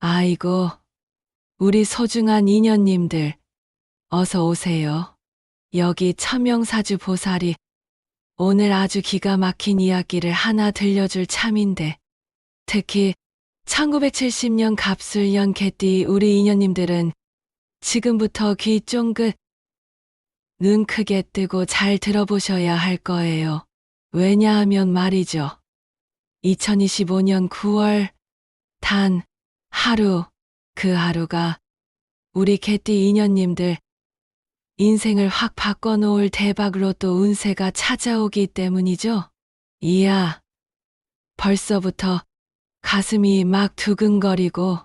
아이고, 우리 소중한 인연님들, 어서 오세요. 여기 천명사주 보살이 오늘 아주 기가 막힌 이야기를 하나 들려줄 참인데, 특히 1970년 갑술년 개띠 우리 인연님들은 지금부터 귀 쫑긋, 눈 크게 뜨고 잘 들어보셔야 할 거예요. 왜냐하면 말이죠. 2025년 9월 단 하루, 그 하루가 우리 개띠 인연님들 인생을 확 바꿔놓을 대박 로또 운세가 찾아오기 때문이죠. 이야, 벌써부터 가슴이 막 두근거리고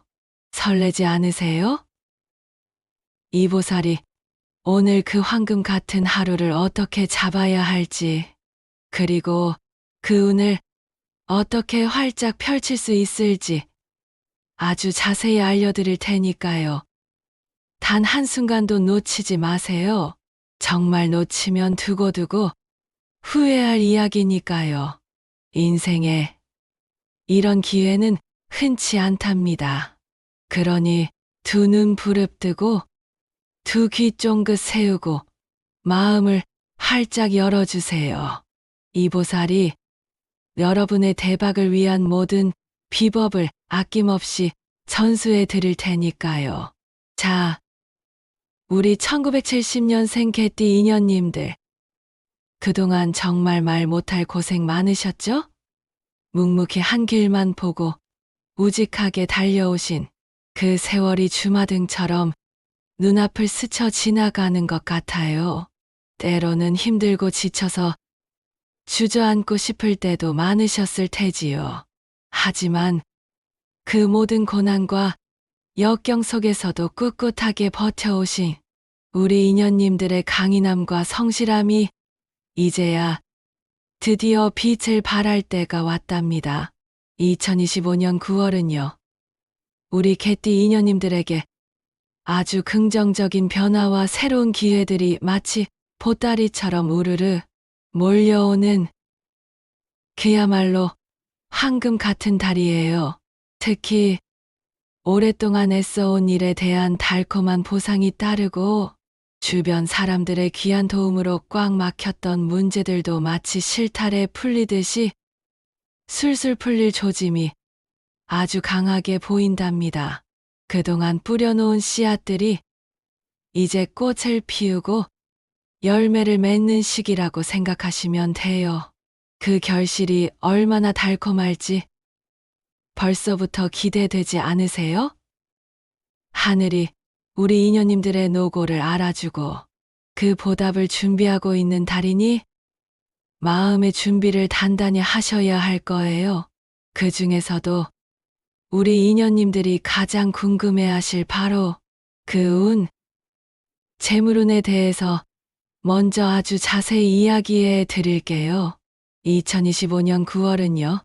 설레지 않으세요? 이 보살이 오늘 그 황금 같은 하루를 어떻게 잡아야 할지, 그리고 그 운을 어떻게 활짝 펼칠 수 있을지 아주 자세히 알려드릴 테니까요. 단 한순간도 놓치지 마세요. 정말 놓치면 두고두고 후회할 이야기니까요. 인생에 이런 기회는 흔치 않답니다. 그러니 두 눈 부릅뜨고 두 귀 쫑긋 세우고 마음을 활짝 열어주세요. 이 보살이 여러분의 대박을 위한 모든 비법을 아낌없이 전수해 드릴 테니까요. 자, 우리 1970년생 개띠 인연님들, 그동안 정말 말 못할 고생 많으셨죠? 묵묵히 한 길만 보고 우직하게 달려오신 그 세월이 주마등처럼 눈앞을 스쳐 지나가는 것 같아요. 때로는 힘들고 지쳐서 주저앉고 싶을 때도 많으셨을 테지요. 하지만 그 모든 고난과 역경 속에서도 꿋꿋하게 버텨오신 우리 인연님들의 강인함과 성실함이 이제야 드디어 빛을 발할 때가 왔답니다. 2025년 9월은요. 우리 개띠 인연님들에게 아주 긍정적인 변화와 새로운 기회들이 마치 보따리처럼 우르르 몰려오는 그야말로 황금 같은 달이에요. 특히 오랫동안 애써온 일에 대한 달콤한 보상이 따르고 주변 사람들의 귀한 도움으로 꽉 막혔던 문제들도 마치 실타래 풀리듯이 술술 풀릴 조짐이 아주 강하게 보인답니다. 그동안 뿌려놓은 씨앗들이 이제 꽃을 피우고 열매를 맺는 시기라고 생각하시면 돼요. 그 결실이 얼마나 달콤할지 벌써부터 기대되지 않으세요? 하늘이 우리 인연님들의 노고를 알아주고 그 보답을 준비하고 있는 달이니 마음의 준비를 단단히 하셔야 할 거예요. 그 중에서도 우리 인연님들이 가장 궁금해하실 바로 그 운, 재물운에 대해서 먼저 아주 자세히 이야기해 드릴게요. 2025년 9월은요.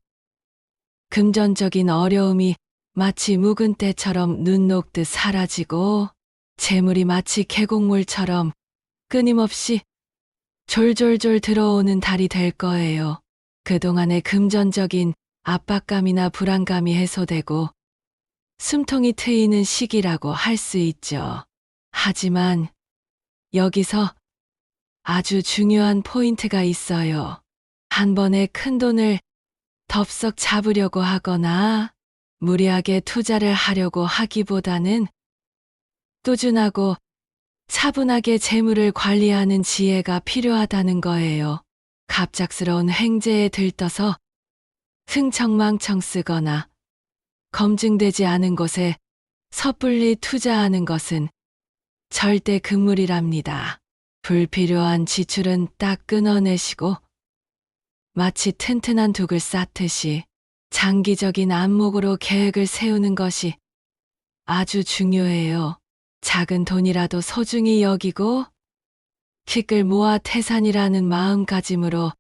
금전적인 어려움이 마치 묵은 때처럼 눈 녹듯 사라지고 재물이 마치 계곡물처럼 끊임없이 졸졸졸 들어오는 달이 될 거예요. 그동안의 금전적인 압박감이나 불안감이 해소되고 숨통이 트이는 시기라고 할 수 있죠. 하지만 여기서 아주 중요한 포인트가 있어요. 한 번에 큰 돈을 덥석 잡으려고 하거나 무리하게 투자를 하려고 하기보다는 꾸준하고 차분하게 재물을 관리하는 지혜가 필요하다는 거예요. 갑작스러운 횡재에 들떠서 흥청망청 쓰거나 검증되지 않은 곳에 섣불리 투자하는 것은 절대 금물이랍니다. 불필요한 지출은 딱 끊어내시고 마치 튼튼한 둑을 쌓듯이 장기적인 안목으로 계획을 세우는 것이 아주 중요해요. 작은 돈이라도 소중히 여기고 기끌 모아 태산이라는 마음가짐으로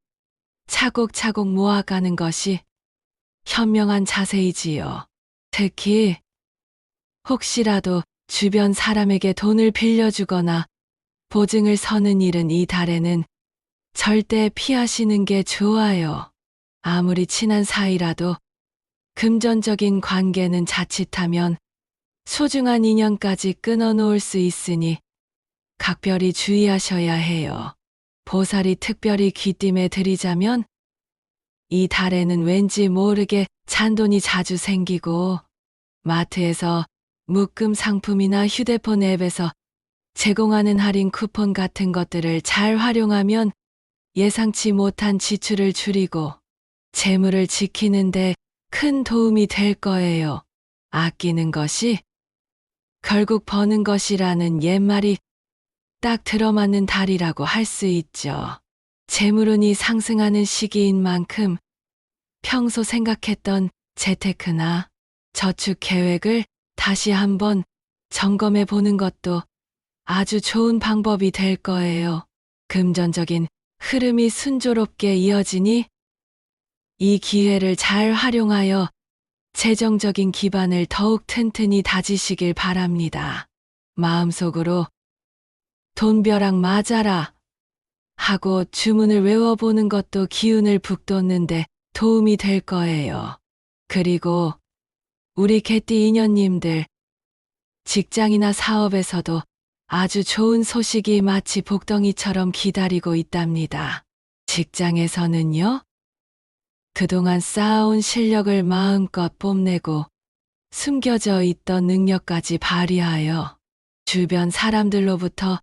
차곡차곡 모아가는 것이 현명한 자세이지요. 특히 혹시라도 주변 사람에게 돈을 빌려주거나 보증을 서는 일은 이 달에는 절대 피하시는 게 좋아요. 아무리 친한 사이라도 금전적인 관계는 자칫하면 소중한 인연까지 끊어놓을 수 있으니 각별히 주의하셔야 해요. 보살이 특별히 귀띔해 드리자면 이 달에는 왠지 모르게 잔돈이 자주 생기고 마트에서 묶음 상품이나 휴대폰 앱에서 제공하는 할인 쿠폰 같은 것들을 잘 활용하면 예상치 못한 지출을 줄이고 재물을 지키는데 큰 도움이 될 거예요. 아끼는 것이 결국 버는 것이라는 옛말이 딱 들어맞는 달이라고 할 수 있죠. 재물운이 상승하는 시기인 만큼 평소 생각했던 재테크나 저축 계획을 다시 한번 점검해 보는 것도 아주 좋은 방법이 될 거예요. 금전적인 흐름이 순조롭게 이어지니 이 기회를 잘 활용하여 재정적인 기반을 더욱 튼튼히 다지시길 바랍니다. 마음속으로 돈벼락 맞아라 하고 주문을 외워보는 것도 기운을 북돋는데 도움이 될 거예요. 그리고 우리 개띠 인연님들, 직장이나 사업에서도 아주 좋은 소식이 마치 복덩이처럼 기다리고 있답니다. 직장에서는요, 그동안 쌓아온 실력을 마음껏 뽐내고 숨겨져 있던 능력까지 발휘하여 주변 사람들로부터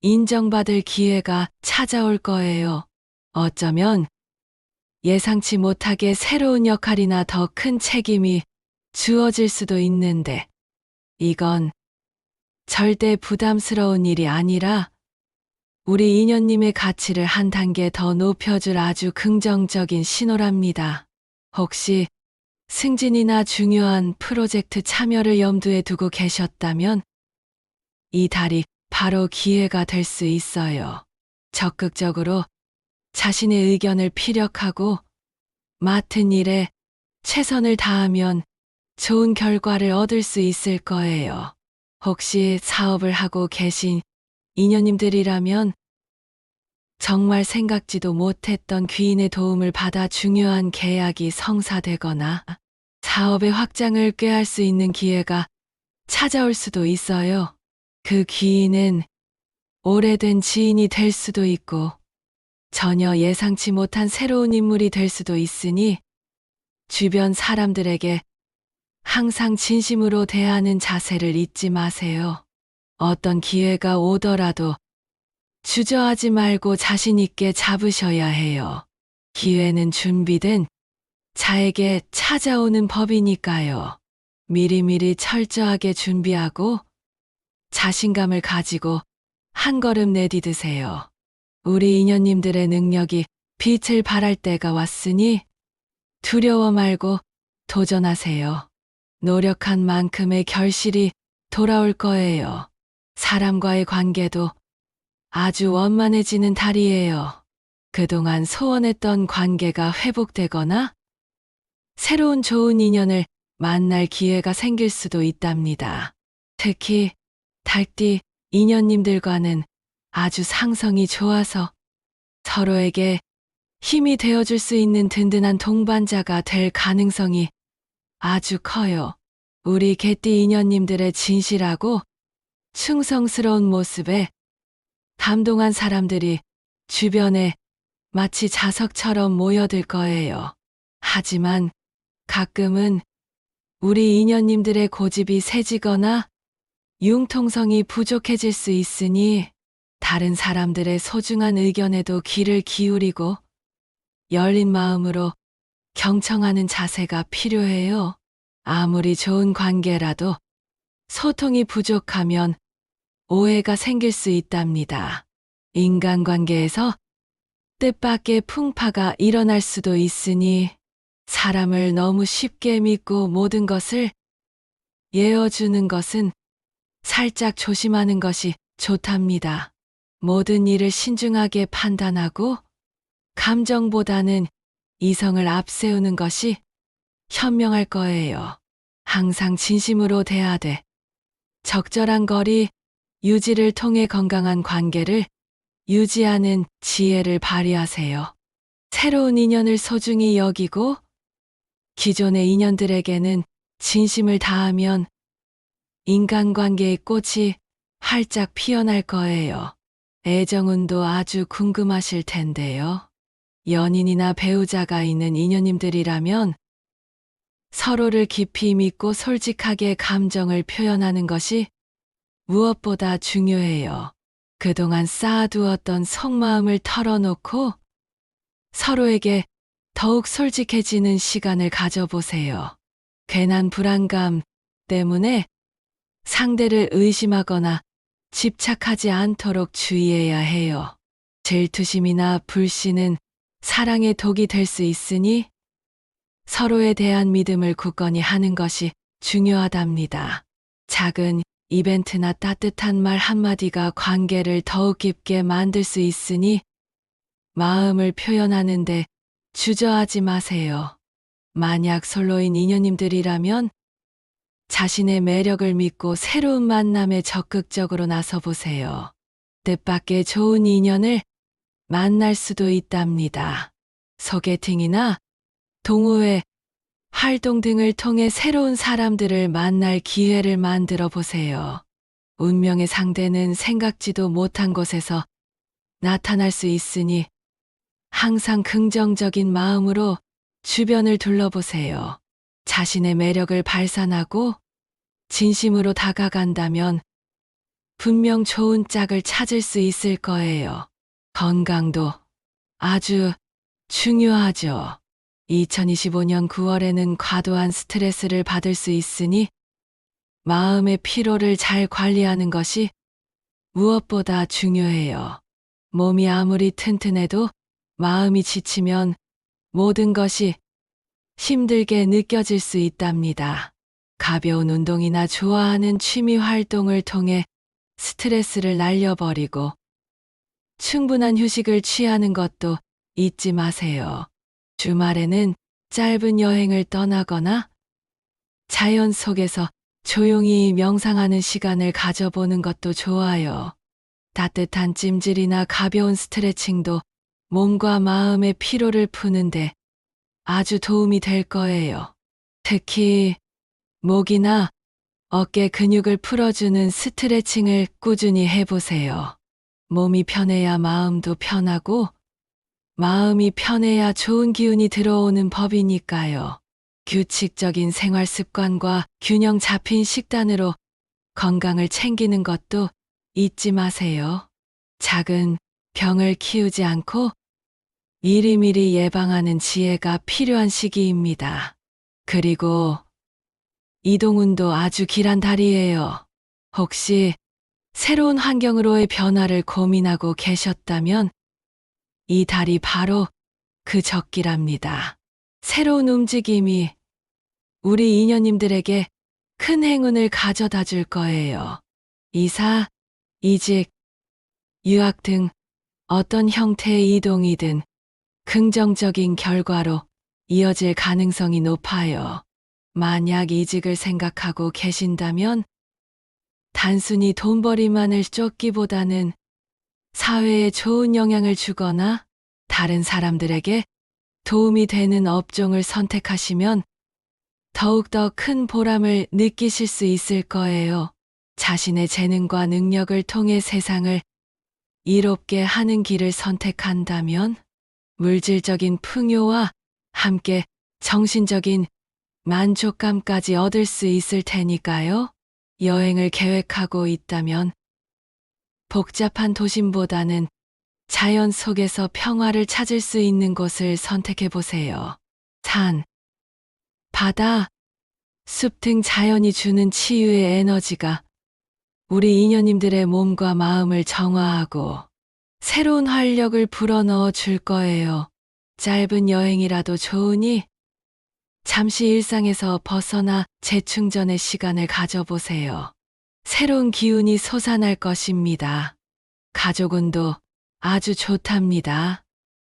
인정받을 기회가 찾아올 거예요. 어쩌면 예상치 못하게 새로운 역할이나 더 큰 책임이 주어질 수도 있는데 이건 절대 부담스러운 일이 아니라 우리 인연님의 가치를 한 단계 더 높여줄 아주 긍정적인 신호랍니다. 혹시 승진이나 중요한 프로젝트 참여를 염두에 두고 계셨다면 이 달이 바로 기회가 될 수 있어요. 적극적으로 자신의 의견을 피력하고 맡은 일에 최선을 다하면 좋은 결과를 얻을 수 있을 거예요. 혹시 사업을 하고 계신 인연님들이라면 정말 생각지도 못했던 귀인의 도움을 받아 중요한 계약이 성사되거나 사업의 확장을 꾀할 수 있는 기회가 찾아올 수도 있어요. 그 귀인은 오래된 지인이 될 수도 있고 전혀 예상치 못한 새로운 인물이 될 수도 있으니 주변 사람들에게 항상 진심으로 대하는 자세를 잊지 마세요. 어떤 기회가 오더라도 주저하지 말고 자신 있게 잡으셔야 해요. 기회는 준비된 자에게 찾아오는 법이니까요. 미리미리 철저하게 준비하고 자신감을 가지고 한 걸음 내디드세요. 우리 인연님들의 능력이 빛을 발할 때가 왔으니 두려워 말고 도전하세요. 노력한 만큼의 결실이 돌아올 거예요. 사람과의 관계도 아주 원만해지는 달이에요. 그동안 소원했던 관계가 회복되거나 새로운 좋은 인연을 만날 기회가 생길 수도 있답니다. 특히 달띠 인연님들과는 아주 상성이 좋아서 서로에게 힘이 되어줄 수 있는 든든한 동반자가 될 가능성이 아주 커요. 우리 개띠 인연님들의 진실하고 충성스러운 모습에 감동한 사람들이 주변에 마치 자석처럼 모여들 거예요. 하지만 가끔은 우리 인연님들의 고집이 세지거나 융통성이 부족해질 수 있으니 다른 사람들의 소중한 의견에도 귀를 기울이고 열린 마음으로 경청하는 자세가 필요해요. 아무리 좋은 관계라도 소통이 부족하면 오해가 생길 수 있답니다. 인간관계에서 뜻밖의 풍파가 일어날 수도 있으니 사람을 너무 쉽게 믿고 모든 것을 예어주는 것은 살짝 조심하는 것이 좋답니다. 모든 일을 신중하게 판단하고 감정보다는 이성을 앞세우는 것이 현명할 거예요. 항상 진심으로 대하되 적절한 거리 유지를 통해 건강한 관계를 유지하는 지혜를 발휘하세요. 새로운 인연을 소중히 여기고 기존의 인연들에게는 진심을 다하면 인간관계의 꽃이 활짝 피어날 거예요. 애정운도 아주 궁금하실 텐데요. 연인이나 배우자가 있는 인연님들이라면 서로를 깊이 믿고 솔직하게 감정을 표현하는 것이 무엇보다 중요해요. 그동안 쌓아두었던 속마음을 털어놓고 서로에게 더욱 솔직해지는 시간을 가져보세요. 괜한 불안감 때문에 상대를 의심하거나 집착하지 않도록 주의해야 해요. 질투심이나 불신은 사랑의 독이 될 수 있으니 서로에 대한 믿음을 굳건히 하는 것이 중요하답니다. 작은 이벤트나 따뜻한 말 한마디가 관계를 더욱 깊게 만들 수 있으니 마음을 표현하는데 주저하지 마세요. 만약 솔로인 인연님들이라면 자신의 매력을 믿고 새로운 만남에 적극적으로 나서보세요. 뜻밖의 좋은 인연을 만날 수도 있답니다. 소개팅이나 동호회, 활동 등을 통해 새로운 사람들을 만날 기회를 만들어 보세요. 운명의 상대는 생각지도 못한 곳에서 나타날 수 있으니 항상 긍정적인 마음으로 주변을 둘러보세요. 자신의 매력을 발산하고 진심으로 다가간다면 분명 좋은 짝을 찾을 수 있을 거예요. 건강도 아주 중요하죠. 2025년 9월에는 과도한 스트레스를 받을 수 있으니 마음의 피로를 잘 관리하는 것이 무엇보다 중요해요. 몸이 아무리 튼튼해도 마음이 지치면 모든 것이 힘들게 느껴질 수 있답니다. 가벼운 운동이나 좋아하는 취미 활동을 통해 스트레스를 날려버리고 충분한 휴식을 취하는 것도 잊지 마세요. 주말에는 짧은 여행을 떠나거나 자연 속에서 조용히 명상하는 시간을 가져보는 것도 좋아요. 따뜻한 찜질이나 가벼운 스트레칭도 몸과 마음의 피로를 푸는데 아주 도움이 될 거예요. 특히 목이나 어깨 근육을 풀어주는 스트레칭을 꾸준히 해보세요. 몸이 편해야 마음도 편하고 마음이 편해야 좋은 기운이 들어오는 법이니까요. 규칙적인 생활 습관과 균형 잡힌 식단으로 건강을 챙기는 것도 잊지 마세요. 작은 병을 키우지 않고 미리미리 예방하는 지혜가 필요한 시기입니다. 그리고 이동운도 아주 길한 달이에요. 혹시 새로운 환경으로의 변화를 고민하고 계셨다면 이 달이 바로 그 적기랍니다. 새로운 움직임이 우리 인연님들에게 큰 행운을 가져다 줄 거예요. 이사, 이직, 유학 등 어떤 형태의 이동이든 긍정적인 결과로 이어질 가능성이 높아요. 만약 이직을 생각하고 계신다면 단순히 돈벌이만을 쫓기보다는 사회에 좋은 영향을 주거나 다른 사람들에게 도움이 되는 업종을 선택하시면 더욱더 큰 보람을 느끼실 수 있을 거예요. 자신의 재능과 능력을 통해 세상을 이롭게 하는 길을 선택한다면 물질적인 풍요와 함께 정신적인 만족감까지 얻을 수 있을 테니까요. 여행을 계획하고 있다면 복잡한 도심보다는 자연 속에서 평화를 찾을 수 있는 곳을 선택해 보세요. 산, 바다, 숲 등 자연이 주는 치유의 에너지가 우리 인연님들의 몸과 마음을 정화하고 새로운 활력을 불어넣어 줄 거예요. 짧은 여행이라도 좋으니 잠시 일상에서 벗어나 재충전의 시간을 가져보세요. 새로운 기운이 솟아날 것입니다. 가족운도 아주 좋답니다.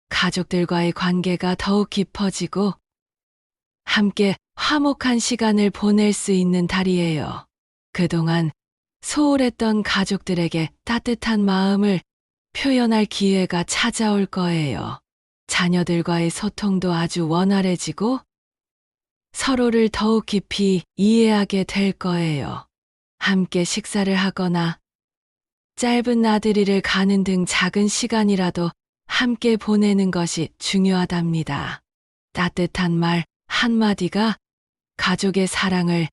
가족들과의 관계가 더욱 깊어지고 함께 화목한 시간을 보낼 수 있는 달이에요. 그동안 소홀했던 가족들에게 따뜻한 마음을 표현할 기회가 찾아올 거예요. 자녀들과의 소통도 아주 원활해지고 서로를 더욱 깊이 이해하게 될 거예요. 함께 식사를 하거나 짧은 나들이를 가는 등 작은 시간이라도 함께 보내는 것이 중요하답니다. 따뜻한 말 한마디가 가족의 사랑을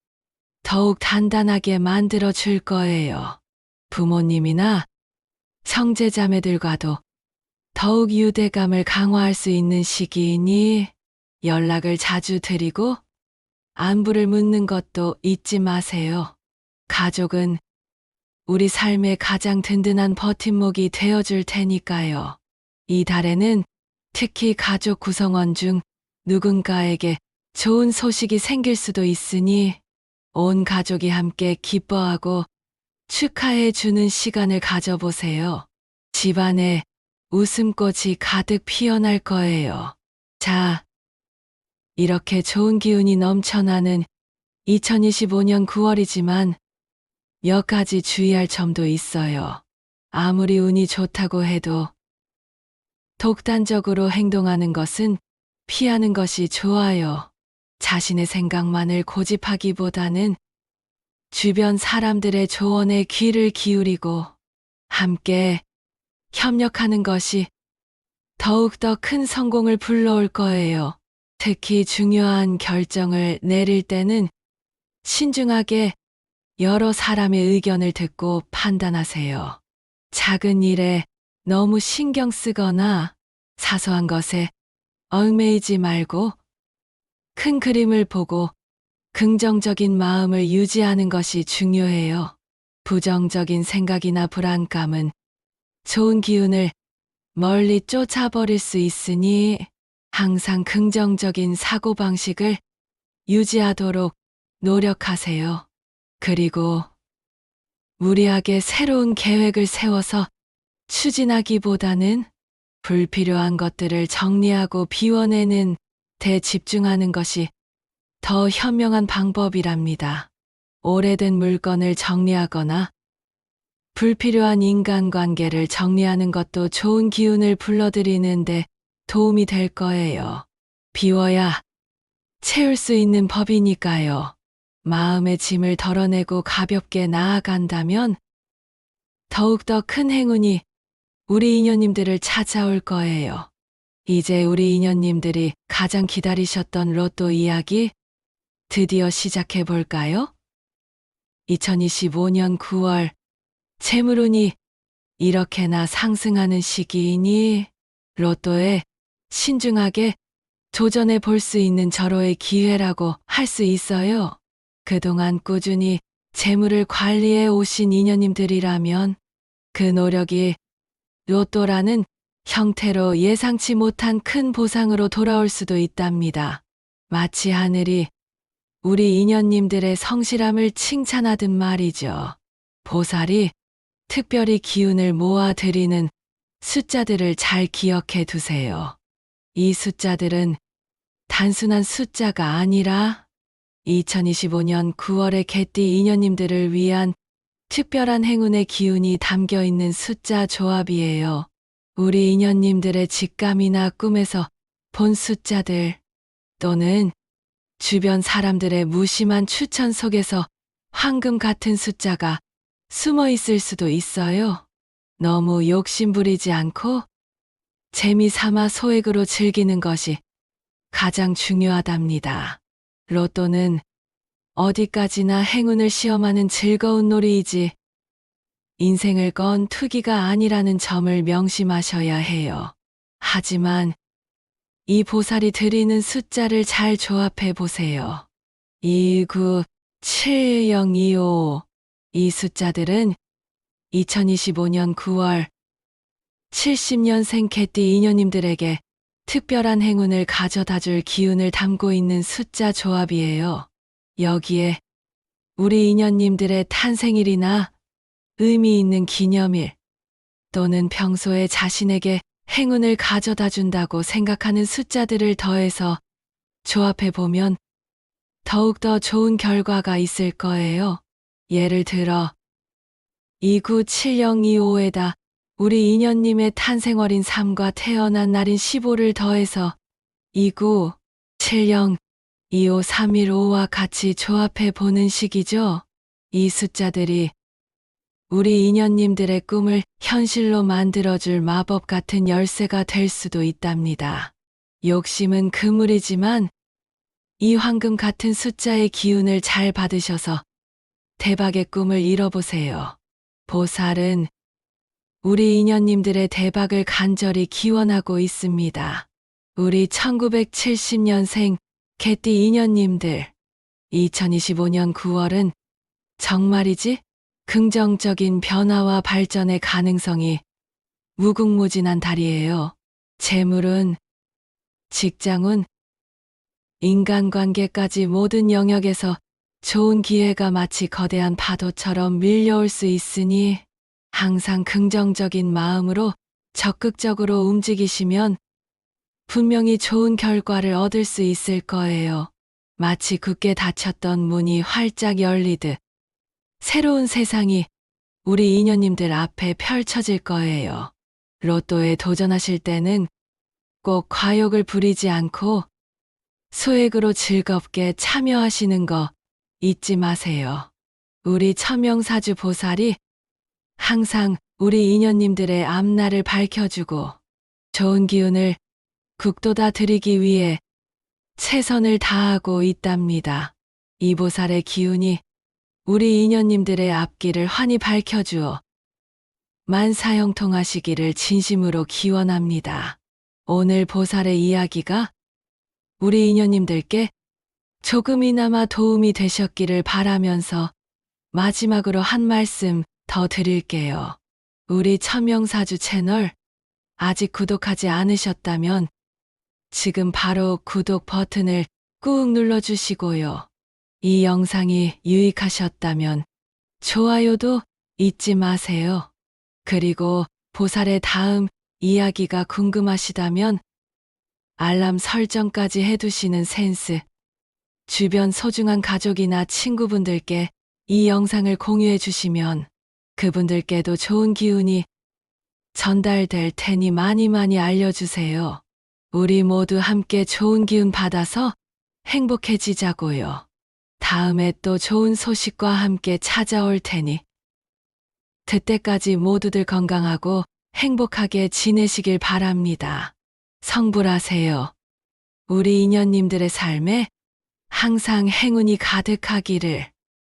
더욱 단단하게 만들어 줄 거예요. 부모님이나 형제자매들과도 더욱 유대감을 강화할 수 있는 시기이니 연락을 자주 드리고 안부를 묻는 것도 잊지 마세요. 가족은 우리 삶의 가장 든든한 버팀목이 되어줄 테니까요. 이 달에는 특히 가족 구성원 중 누군가에게 좋은 소식이 생길 수도 있으니 온 가족이 함께 기뻐하고 축하해 주는 시간을 가져보세요. 집안에 웃음꽃이 가득 피어날 거예요. 자, 이렇게 좋은 기운이 넘쳐나는 2025년 9월이지만 몇 가지 주의할 점도 있어요. 아무리 운이 좋다고 해도 독단적으로 행동하는 것은 피하는 것이 좋아요. 자신의 생각만을 고집하기보다는 주변 사람들의 조언에 귀를 기울이고 함께 협력하는 것이 더욱더 큰 성공을 불러올 거예요. 특히 중요한 결정을 내릴 때는 신중하게 여러 사람의 의견을 듣고 판단하세요. 작은 일에 너무 신경 쓰거나 사소한 것에 얽매이지 말고 큰 그림을 보고 긍정적인 마음을 유지하는 것이 중요해요. 부정적인 생각이나 불안감은 좋은 기운을 멀리 쫓아버릴 수 있으니 항상 긍정적인 사고방식을 유지하도록 노력하세요. 그리고 무리하게 새로운 계획을 세워서 추진하기보다는 불필요한 것들을 정리하고 비워내는 데 집중하는 것이 더 현명한 방법이랍니다. 오래된 물건을 정리하거나 불필요한 인간관계를 정리하는 것도 좋은 기운을 불러들이는데 도움이 될 거예요. 비워야 채울 수 있는 법이니까요. 마음의 짐을 덜어내고 가볍게 나아간다면 더욱더 큰 행운이 우리 인연님들을 찾아올 거예요. 이제 우리 인연님들이 가장 기다리셨던 로또 이야기 드디어 시작해 볼까요? 2025년 9월 재물운이 이렇게나 상승하는 시기이니 로또에 신중하게 도전해 볼 수 있는 절호의 기회라고 할 수 있어요. 그동안 꾸준히 재물을 관리해 오신 인연님들이라면 그 노력이 로또라는 형태로 예상치 못한 큰 보상으로 돌아올 수도 있답니다. 마치 하늘이 우리 인연님들의 성실함을 칭찬하듯 말이죠. 보살이 특별히 기운을 모아드리는 숫자들을 잘 기억해 두세요. 이 숫자들은 단순한 숫자가 아니라 2025년 9월의 개띠 인연님들을 위한 특별한 행운의 기운이 담겨 있는 숫자 조합이에요. 우리 인연님들의 직감이나 꿈에서 본 숫자들 또는 주변 사람들의 무심한 추천 속에서 황금 같은 숫자가 숨어 있을 수도 있어요. 너무 욕심부리지 않고 재미삼아 소액으로 즐기는 것이 가장 중요하답니다. 로또는 어디까지나 행운을 시험하는 즐거운 놀이이지 인생을 건 투기가 아니라는 점을 명심하셔야 해요. 하지만 이 보살이 드리는 숫자를 잘 조합해 보세요. 29, 7025. 이 숫자들은 2025년 9월 70년생 개띠 인연님들에게 특별한 행운을 가져다 줄 기운을 담고 있는 숫자 조합이에요. 여기에 우리 인연님들의 탄생일이나 의미 있는 기념일 또는 평소에 자신에게 행운을 가져다 준다고 생각하는 숫자들을 더해서 조합해 보면 더욱더 좋은 결과가 있을 거예요. 예를 들어 297025에다 우리 인연님의 탄생월인 3과 태어난 날인 15를 더해서 29, 70, 25, 315와 같이 조합해 보는 식이죠. 이 숫자들이 우리 인연님들의 꿈을 현실로 만들어줄 마법 같은 열쇠가 될 수도 있답니다. 욕심은 그물이지만 이 황금 같은 숫자의 기운을 잘 받으셔서 대박의 꿈을 이뤄보세요. 보살은 우리 인연님들의 대박을 간절히 기원하고 있습니다. 우리 1970년생 개띠 인연님들, 2025년 9월은 정말이지 긍정적인 변화와 발전의 가능성이 무궁무진한 달이에요. 재물운, 직장운, 인간관계까지 모든 영역에서 좋은 기회가 마치 거대한 파도처럼 밀려올 수 있으니 항상 긍정적인 마음으로 적극적으로 움직이시면 분명히 좋은 결과를 얻을 수 있을 거예요. 마치 굳게 닫혔던 문이 활짝 열리듯 새로운 세상이 우리 인연님들 앞에 펼쳐질 거예요. 로또에 도전하실 때는 꼭 과욕을 부리지 않고 소액으로 즐겁게 참여하시는 거 잊지 마세요. 우리 천명사주 보살이 항상 우리 인연님들의 앞날을 밝혀주고 좋은 기운을 국도다 드리기 위해 최선을 다하고 있답니다. 이 보살의 기운이 우리 인연님들의 앞길을 환히 밝혀주어 만사형통하시기를 진심으로 기원합니다. 오늘 보살의 이야기가 우리 인연님들께 조금이나마 도움이 되셨기를 바라면서 마지막으로 한 말씀 더 드릴게요. 우리 천명사주 채널 아직 구독하지 않으셨다면 지금 바로 구독 버튼을 꾹 눌러주시고요. 이 영상이 유익하셨다면 좋아요도 잊지 마세요. 그리고 보살의 다음 이야기가 궁금하시다면 알람 설정까지 해두시는 센스. 주변 소중한 가족이나 친구분들께 이 영상을 공유해 주시면 그분들께도 좋은 기운이 전달될 테니 많이 알려주세요. 우리 모두 함께 좋은 기운 받아서 행복해지자고요. 다음에 또 좋은 소식과 함께 찾아올 테니 그때까지 모두들 건강하고 행복하게 지내시길 바랍니다. 성불하세요. 우리 인연님들의 삶에 항상 행운이 가득하기를.